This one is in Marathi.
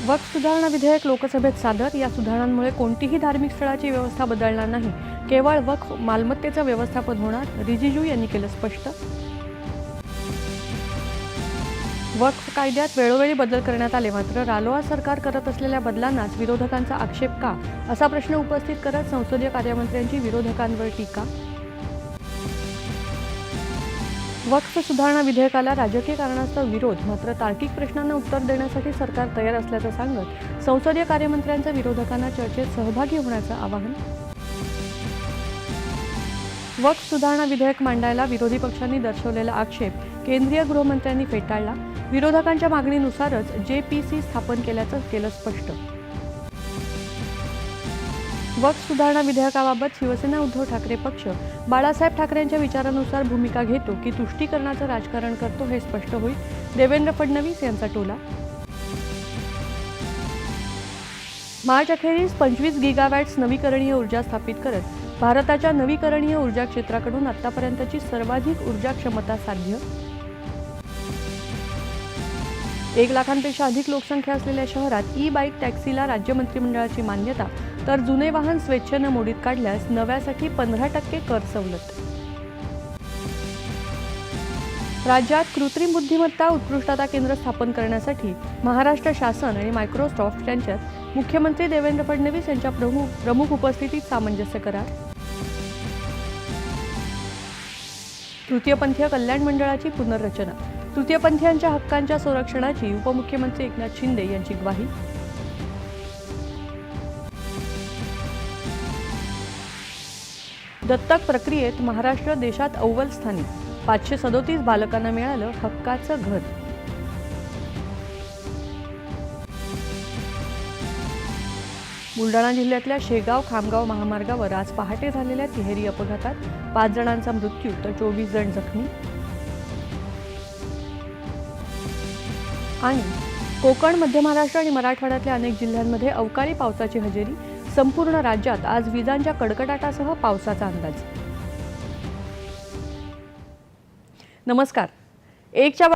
वक्फ सुधारणा विधेयक लोकसभेत सादर. या सुधारणांमुळे कोणतीही धार्मिक स्थळाची व्यवस्था बदलणार नाही, केवळ वक्फ मालमत्तेचं व्यवस्थापन होणार, रिजिजू यांनी केलं स्पष्ट. वक्फ कायद्यात वेळोवेळी बदल करण्यात आले, मात्र रालोआ सरकार करत असलेल्या बदलांनाच विरोधकांचा आक्षेप का, असा प्रश्न उपस्थित करत संसदीय कार्यमंत्र्यांची विरोधकांवर टीका. वक्फ सुधारणा विधेयकाला राजकीय कारणास्तव विरोध, मात्र तार्किक प्रश्नांना उत्तर देण्यासाठी सरकार तयार असल्याचं सांगत संसदीय कार्यमंत्र्यांचं विरोधकांना चर्चेत सहभागी होण्याचं आवाहन. वक्फ सुधारणा विधेयक मांडायला विरोधी पक्षांनी दर्शवलेला आक्षेप केंद्रीय गृहमंत्र्यांनी फेटाळला. विरोधकांच्या मागणीनुसारच JPC स्थापन केल्याचं केलं स्पष्ट. वक्फ सुधारणा विधेयकाबाबत शिवसेना उद्धव ठाकरे पक्ष बाळासाहेब ठाकरेंच्या विचारानुसार भूमिका घेतो की तुष्टीकरणाचं राजकारण करतो, हे स्पष्ट होईल, देवेंद्र फडणवीस यांचा टोला. मार्च अखेरीस 25 गिगावॅट्स नवीकरणीय ऊर्जा स्थापित करत भारताच्या नवीकरणीय ऊर्जा क्षेत्राकडून आतापर्यंतची सर्वाधिक ऊर्जा क्षमता साध्य. 1 लाखांपेक्षा अधिक लोकसंख्या असलेल्या शहरात ई-बाईक टॅक्सीला राज्य मंत्रिमंडळाची मान्यता, तर जुने वाहन स्वेच्छेनं मोडीत काढल्यास नव्यासाठी 15% कर सवलत. राज्यात कृत्रिम बुद्धिमत्ता उत्कृष्टता केंद्र स्थापन करण्यासाठी महाराष्ट्र शासन आणि मायक्रोसॉफ्ट यांच्यात मुख्यमंत्री देवेंद्र फडणवीस यांच्या प्रमुख उपस्थितीत सामंजस्य करार. तृतीयपंथीय कल्याण मंडळाची पुनर्रचना. तृतीयपंथीयांच्या हक्कांच्या संरक्षणाची उपमुख्यमंत्री एकनाथ शिंदे यांची ग्वाही. दत्तक प्रक्रियेत महाराष्ट्र देशात अव्वल स्थानी. 537 बालकांना मिळालं हक्काचं घर. बुलढाणा जिल्ह्यातल्या शेगाव खामगाव महामार्गावर आज पहाटे झालेल्या तिहेरी अपघातात 5 जणांचा मृत्यू तर 24 जण जखमी. आणि कोकण, मध्य महाराष्ट्र आणि मराठवाड्यातल्या अनेक जिल्ह्यांमध्ये अवकाळी पावसाची हजेरी. संपूर्ण राज्यात आज विजांच्या कडकडाटासह पावसाचा अंदाज. नमस्कार. 1च्या